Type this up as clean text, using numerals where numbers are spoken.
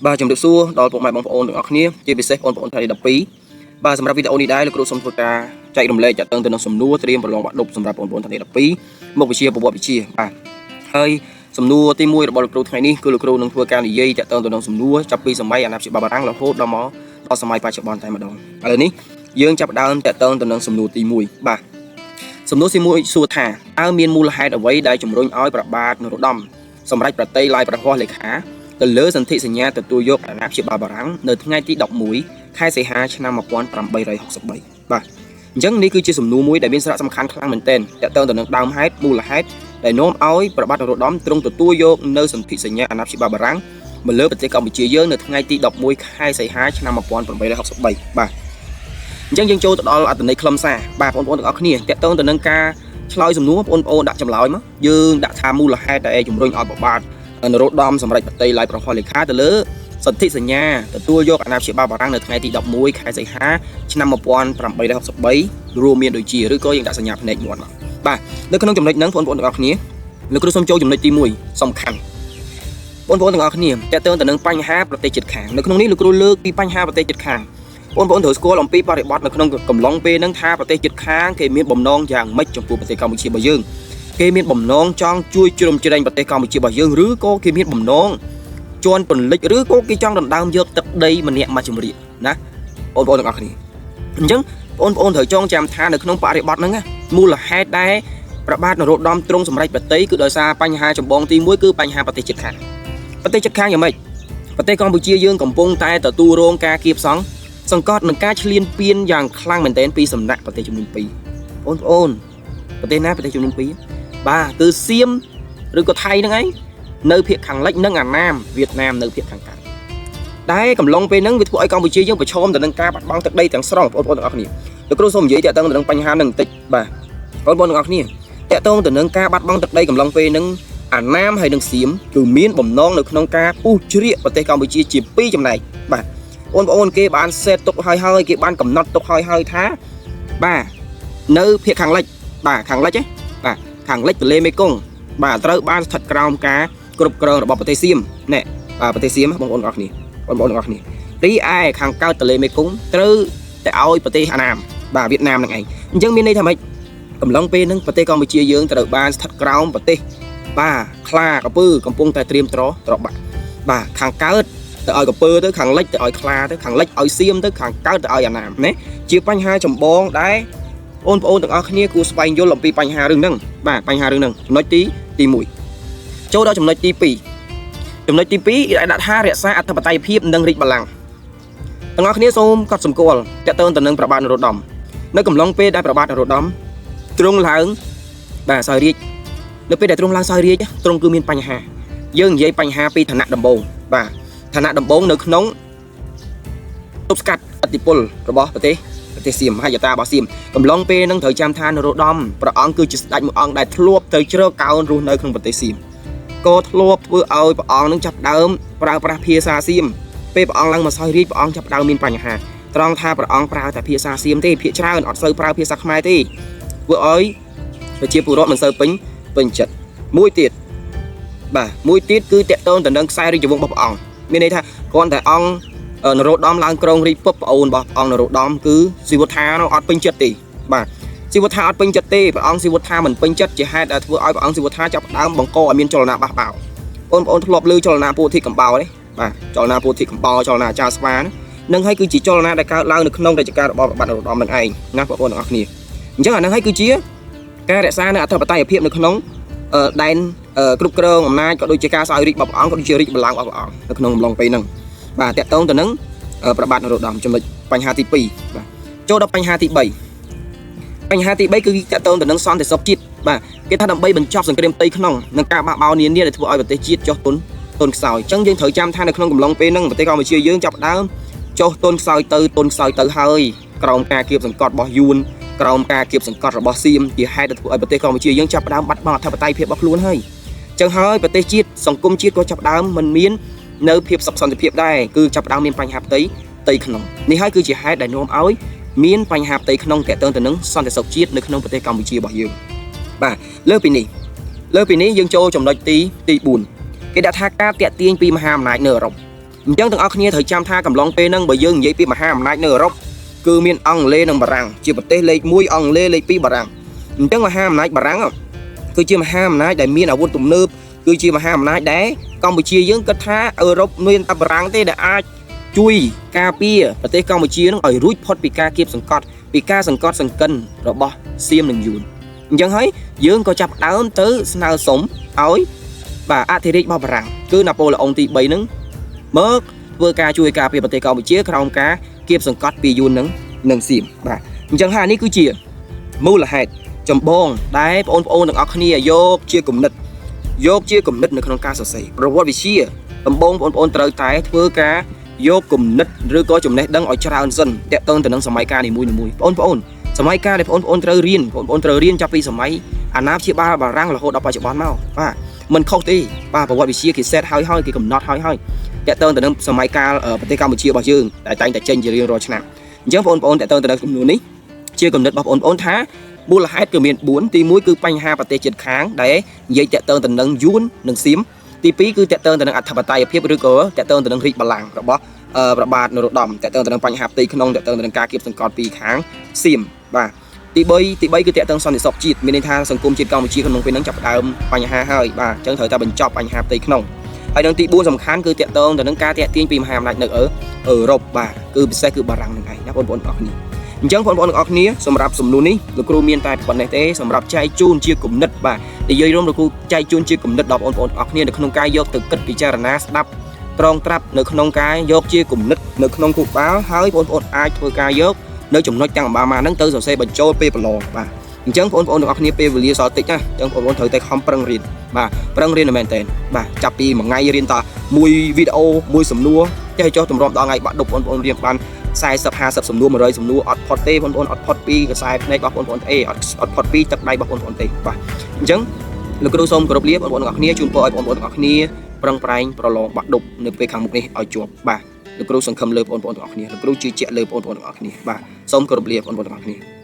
បាទជំរាបសួរដល់ពុកម៉ែបងប្អូនទាំងអស់គ្នាជាពិសេសបងប្អូនថ្ងៃ12បាទសម្រាប់វីដេអូនេះដែរលោកគ្រូសូមធ្វើការចែករំលែកទាក់ទងទៅនឹងសំណួរត្រៀមប្រឡងបាក់ឌុបសម្រាប់បងប្អូនថ្ងៃ12មុខវិជ្ជាប្រវត្តិវិទ្យាបាទហើយសំណួរទី1របស់លោកគ្រូថ្ងៃនេះគឺលោកគ្រូនឹងធ្វើការនិយាយទាក់ទងទៅនឹងសំណួរចាប់ពីសម័យអាណាព្យាបាលបារាំងរហូតដល់មកដល់សម័យបច្ចុប្បន្នតែម្ដងឥឡូវនេះយើងចាប់ផ្ដើមទាក់ទងទៅនឹងសំណួរទី1បាទសំណួរទី1សួរថាតើមានមូលហេតុអ្វីដែលជំរុញឲ្យព្រះបាទនរោត្តមសម្រេចប្រតិឡាយព្រះហស្ថលេខាទៅលើសន្ធិសញ្ញាទទួលយកអាណាព្យាបាលបារាំងនៅថ្ងៃទី11ខែសីហាឆ្នាំ1863បាទអញ្ចឹងនេះគឺជាសំណួរមួយដែលមានសារៈសំខាន់ខ្លាំងមែនទែនទាក់ទងទៅនឹងដើមហេតុមូលហេតុដែលនាំឲ្យព្រះបាទនរោត្តមទ្រង់ទទួលយកនៅសន្ធិសញ្ញាអាណាព្យាបាលបារាំងមកលើប្រទេសកម្ពុជាយើងនៅថ្ងៃទី11ខែសីហាឆ្នាំ1863បាទអញ្ចឹងយើងចូលទៅដល់អត្ថន័យខ្លឹមសារបាទបងប្អូនទាំងអស់គ្នាទាក់ទងទៅនឹងការឆ្លើយសំណួរបងប្អូនដាក់ចម្លើយមកយើងដាក់ថាមូលហេតុដែលជំរុញឲ្យព្រះបាទនរោត្តមសម្រេចប្រតិឡាយព្រះហស្ថលេខាទៅលើសន្ធិសញ្ញាទទួលយកអាណាព្យាបាលបារាំងនៅថ្ងៃទី11ខែសីហាឆ្នាំ1863រួមមានដូចជាឬក៏យើងដាក់សញ្ញាភ្នែកមាត់មកបាទនៅក្នុងចំណុចហ្នឹងបងប្អូនទាំងអស់គ្នាលោកគ្រូសូមចូលចំណុចទី1សំខាន់បងប្អូនទាំងអស់គ្នាតើតើទៅនឹងបញ្ហាប្រទេសជិតខាងនៅក្នុងនេះលោកគ្រូលើកពីបញ្ហាប្រទេសជិតខាងបងប្អូនត្រូវស្គាល់អំពីបរិបទនៅក្នុងកំឡុងពេលហ្នឹងថាប្រទេសជិតខាងគេមានបំណងយ៉ាងម៉េចចំពោះប្រទេសកម្ពុជារបស់យើងគេមានបំណងចង់ជួយជ្រោមជ្រែងប្រទេសកម្ពុជារបស់យើងឬក៏គេមានបំណងជន់ពន្លិចឬក៏គេចង់ដណ្ដើមយកទឹកដីម្នាក់មកជំរាបណាបងប្អូនទាំងអស់គ្នាអញ្ចឹងបងប្អូនត្រូវចងចាំថានៅក្នុងបរិបទហ្នឹងមូលហេតុដែលព្រះបាទនរោត្តមទ្រង់សម្រេចប្រតិគឺដោយសារបញ្ហាចម្បងទី1គឺបញ្ហាប្រទេសជិតខាងប្រទេសជិតខាងយ៉ាងម៉េចប្រទេសកម្ពុជាយើងកំពុងតែទទួលរងការគៀបសង្កត់សង្កត់នឹងការឈ្លានពានយ៉ាងខ្លាំងមែនទែនពីសំណាក់ប្រទេសចំនួន2បងប្អូនប្រទេសណាប្រទេសចំនួន2បាទគឺសៀមឬក៏ថៃហ្នឹងឯងនៅភាគខាងលិចនិងអាណាមវៀតណាមនៅភាគខាងកើតតែកំឡុងពេលហ្នឹងវាធ្វើឲ្យកម្ពុជាយើងប្រឈមទៅនឹងការបាត់បង់ទឹកដីទាំងស្រុងបងប្អូនទាំងអស់គ្នាលោកគ្រូសូមនិយាយតាក់ទងទៅនឹងបញ្ហាហ្នឹងបន្តិចបាទបងប្អូនទាំងអស់គ្នាតាក់ទងទៅនឹងការបាត់បង់ទឹកដីកំឡុងពេលហ្នឹងអាណាមហើយនិងសៀមគឺមានបំណងនៅក្នុងការពុះជ្រៀកប្រទេសកម្ពុជាជា2ចំណែកបាទបងប្អូនគេបានសេតទុកហើយគេបានកំណត់ទុកហើយថាបាទនៅភាគខាងលិចបាទខាងលិចទេបាទខាងលិចទន្លេមេគង្គបាទត្រូវបានស្ថិតក្រោមការគ្រប់គ្រងរបស់ប្រទេសសៀមណែបាទប្រទេសសៀមបងប្អូនទាំងអស់គ្នារីឯខាងកើតទន្លេមេគង្គត្រូវតែឲ្យប្រទេសអាណាមបាទវៀតណាមនឹងឯងអញ្ចឹងមានន័យថាម៉េចកំឡុងពេលហ្នឹងប្រទេសកម្ពុជាយើងត្រូវបានស្ថិតក្រោមប្រទេសបាទខ្លាកពើកំពុងតែត្រៀមត្របាក់បាទខាងកើតទៅឲ្យកពើទៅខាងលិចទៅឲ្យខ្លាទៅខាងលិចឲ្យសៀមទៅខាងកើតទៅឲ្យអាណាមណាជាបញ្ហាចម្បងដែលបងប្អូនទាំងអស់គ្នាគួរស្វែងយល់អំពីបញ្ហារឿងហ្នឹងបាទបញ្ហារឿងហ្នឹងចំណុចទី1ចូលដល់ចំណុចទី2ចំណុចទី2ដែលដាក់ថារក្សាអធិបតេយ្យភាពនិងរាជបល្ល័ង្កទាំងអស់គ្នាសូមកត់សម្គាល់ទាក់ទងទៅនឹងព្រះបាទនរោត្តមនៅកំឡុងពេលដែលព្រះបាទនរោត្តមទ្រង់ឡើងបាទសោយរាជនៅពេលដែលទ្រង់ឡើងសោយរាជទ្រង់គឺមានបញ្ហាយើងនិយាយបញ្ហាពីឋានៈដំបូងបាទឋានៈដំបូងនៅក្នុងទប់ស្កាត់ឥទ្ធិពលរបស់ប្រទេសសៀមមហាយតារបស់សៀមកំឡុងពេលហ្នឹងត្រូវចាំថានរោត្តមព្រះអង្គគឺជាស្ដេចមួយអង្គដែលធ្លាប់ទៅជ្រកកោនរស់នៅក្នុងប្រទេសសៀមក៏ធ្លាប់ធ្វើឲ្យព្រះអង្គនឹងចាប់ដើមប្រើប្រាស់ភាសាសៀមពេលព្រះអង្គឡើងមកសោយរាជព្រះអង្គចាប់ដើមមានបញ្ហាត្រង់ថាព្រះអង្គប្រើតែភាសាសៀមទេភាគច្រើនអត់សូវប្រើភាសាខ្មែរទេធ្វើឲ្យប្រជាពលរដ្ឋមិនសូវពេញចិត្តមួយទៀតគឺតាក់ទងទៅនឹងខ្សែរាជវង្សរបស់ព្រះអង្គមានន័យថាគ្រាន់តែអង្គនរោត្តមឡើងក្រុងរាជពុបប្អូនរបស់អង្គនរោត្តមគឺស៊ីវត្ថានោះអត់ពេញចិត្តទេបាទស៊ីវត្ថាអត់ពេញចិត្តទេព្រះអង្គស៊ីវត្ថាមិនពេញចិត្តជាហេតុដែលធ្វើឲ្យព្រះអង្គស៊ីវត្ថាចាប់ដើមបង្កឲ្យមានចលនាបះបោបងប្អូនធ្លាប់ឮចលនាពោធិកំបោទេបាទចលនាពោធិកំបោចលនាអាចារ្យស្វានឹងហើយគឺជាចលនាដែលកើតឡើងនៅក្នុងរជ្ជកាលរបស់ព្រះបាទនរោត្តមនឹងឯងណាបងប្អូនទាំងអស់គ្នាអញ្ចឹងអានឹងហើយគឺជាការរក្សានៅអធិបតេយ្យភាពនៅក្នុងដែនគ្រប់គ្រងអំណាចក៏ដូចជាការសោយរាជរបស់ព្រះអង្គក៏ដូចជារាជបល្ល័ង្ករបស់ព្រះអង្គនៅក្នុងអំឡុងពេលហ្នឹងបាទតាក់ទងទៅនឹងព្រះបាទនរោត្តមចំណុចបញ្ហាទី2បាទចូលដល់បញ្ហាទី3បញ្ហាទី3គឺតាក់ទងទៅនឹងសន្តិសុខជាតិបាទគេថាដើម្បីបញ្ចប់សង្គ្រាមផ្ទៃក្នុងនិងការបះបោរនានាដែលធ្វើឲ្យប្រទេសជាតិចុះទុនខ្សោយអញ្ចឹងយើងត្រូវចាំថានៅក្នុងកំឡុងពេលហ្នឹងប្រទេសកម្ពុជាយើងចាប់ដើមចុះទុនខ្សោយទៅហើយក្រោមការគៀបសង្កត់របស់យួនក្រោមការគៀបសង្កត់របស់សៀមជាហេតុដែលធ្វើឲ្យប្រទេសកម្ពុជាយើងចាប់ដើមបាត់បង់អធិបតេយ្យភាពរបស់ខ្លួនហើយអញ្ចឹងហើយប្រទេសជាតិសង្គមជាតិក៏ចាប់ដើមមិនមាននៅភាពសុខសន្តិភាពដែរគឺចាប់ដើមមានបញ្ហាផ្ទៃក្នុងនេះហើយគឺជាហេតុដែលនាំឲ្យមានបញ្ហាផ្ទៃក្នុងទាក់ទងទៅនឹងសន្តិសុខជាតិនៅក្នុងប្រទេសកម្ពុជារបស់យើងបាទលើពីនេះយើងចូលចំណុចទី4គេដាក់ថាការតាក់ទាញពីមហាអំណាចនៅអឺរ៉ុប អញ្ចឹងទាំងអស់គ្នាត្រូវចាំថាកំឡុងពេលហ្នឹងបើយើងនិយាយពីមហាអំណាចនៅអឺរ៉ុបគឺមានអង់គ្លេសនិងបារាំងជាប្រទេសលេខ1អង់គ្លេសលេខ2បារាំងអញ្ចឹងមហាអំណាចបារាំងគឺជាមហាអំណាចដែលមានអាវុធទំនើបគឺជាមហាអំណាចដែលកម្ពុជាយើងគិតថាអឺរ៉ុបមានតែបារាំងទេដែលអាចជួយការពារប្រទេសកម្ពុជានឹងឲ្យរួចផុតពីការគៀបសង្កត់ពីការសង្កត់សង្កិនរបស់សៀមនិងយួនអញ្ចឹងហើយយើងក៏ចាប់ដើមទៅស្នើសុំឲ្យបាទអធិរាជរបស់បារាំងគឺណាប៉ូឡេអុងទី3ហ្នឹងមកធ្វើការជួយការពារប្រទេសកម្ពុជាក្រោមការគៀបសង្កត់ពីយួននិងសៀមបាទអញ្ចឹងហើយនេះគឺជាមូលហេតុចម្បងដែលបងប្អូនទាំងអស់គ្នាយកជាគំនិតនៅក្នុងការសរសេរប្រវត្តិវិទ្យាដំបូងបងប្អូនត្រូវតែធ្វើការយកគំនិតឬក៏ចំណេះដឹងឲ្យច្រើនសិនតាក់ទងទៅនឹងសម័យកាលនីមួយៗបងប្អូនសម័យកាលដែលបងប្អូនត្រូវរៀនចាប់ពីសម័យអាណាព្យាបាលបារាំងរហូតដល់បច្ចុប្បន្នមកបាទមិនខុសទេបាទប្រវត្តិវិទ្យាគេសេតហើយគេកំណត់ហើយតាក់ទងទៅនឹងសម័យកាលប្រទេសកម្ពុជារបស់យើងដែលតែងតែចេញជារៀងរាល់ឆ្នាំអញ្ចឹងបងប្អូនតាក់ទងទៅនឹងចំនួននេះជាគំនិតរបស់បងប្អូនថាមូលហេតុគឺមាន4ទី1គឺបញ្ហាប្រទេសជិតខាងដែលនិយាយតាក់ទងទៅនឹងយួននិងសៀមទី2គឺតាក់ទងទៅនឹងអធិបតេយ្យភាពឬក៏តាក់ទងទៅនឹងរាជបល្ល័ង្ករបស់ព្រះបាទនរោត្តមតាក់ទងទៅនឹងបញ្ហាផ្ទៃក្នុងតាក់ទងទៅនឹងការគៀបសង្កត់ពីខាងសៀមបាទទី3គឺតាក់ទងសន្តិសុខជាតិមានន័យថាសង្គមជាតិកម្ពុជាក្នុងពេលហ្នឹងចាប់ផ្ដើមបញ្ហាហើយបាទអញ្ចឹងត្រូវតែបញ្ចប់បញ្ហាផ្ទៃក្នុងហើយនឹងទី4សំខាន់គឺតាក់ទងទៅនឹងការតាក់ទាញពីមហាអំណាចនៅអឺរ៉ុបបាទគឺពិសេសគឺបារាំងហ្នឹងឯងណាបងប្អូនទាំងអស់គ្នាអញ្ចឹងបងប្អូនទាំងអស់គ្នាសម្រាប់សំណួរនេះលោកគ្រូមានតែប៉ុណ្ណេះទេសម្រាប់ចែកជូនជាគំនិតបាទនិយាយរួមលោកគ្រូចែកជូនជាគំនិតដល់បងប្អូនទាំងអស់គ្នានៅក្នុងការយកទៅគិតពិចារណាស្ដាប់ត្រង់ត្រាប់នៅក្នុងការយកជាគំនិតនៅក្នុងគូបាលហើយបងប្អូនអាចធ្វើការយកនៅចំណុចទាំងអំបាលហ្នឹងទៅសរសេរបញ្ចូលពេលប្រឡងបាទអញ្ចឹងបងប្អូនទាំងអស់គ្នាពេលវេលាសល់តិចណាអញ្ចឹងបងប្អូនត្រូវតែខំប្រឹងរៀនបាទប្រឹងរៀនមែនតើបាទចាប់ពីមួយថ្ងៃរៀនតែមួយវីដេអូមួយសំណួរចេះចុះទម្រាំដល់ថ្ងៃបាក់ដប់បងប្អូនរៀនបាន40 50សំណួរ100សំណួរអត់ផុតទេបងប្អូនអត់ផុតពីខ្សែភ្នែករបស់បងប្អូនទេអត់ផុតពីទឹកដៃរបស់បងប្អូនទេបាទអញ្ចឹងលោកគ្រូសូមគោរពលាបងប្អូនទាំងអស់គ្នាជូនពរឲ្យបងប្អូនទាំងអស់គ្នាប្រឹងប្រែងប្រឡងបាក់ដប់នៅពេលខាងមុខនេះឲ្យជាប់បាទលោកគ្រូសង្ឃឹមលើបងប្អូនទាំងអស់គ្នាលោកគ្រូជឿជាក់លើបងប្អូនទាំងអស់គ្នាបាទសូមគោរពលាបងប្អូនទាំងអស់គ្នា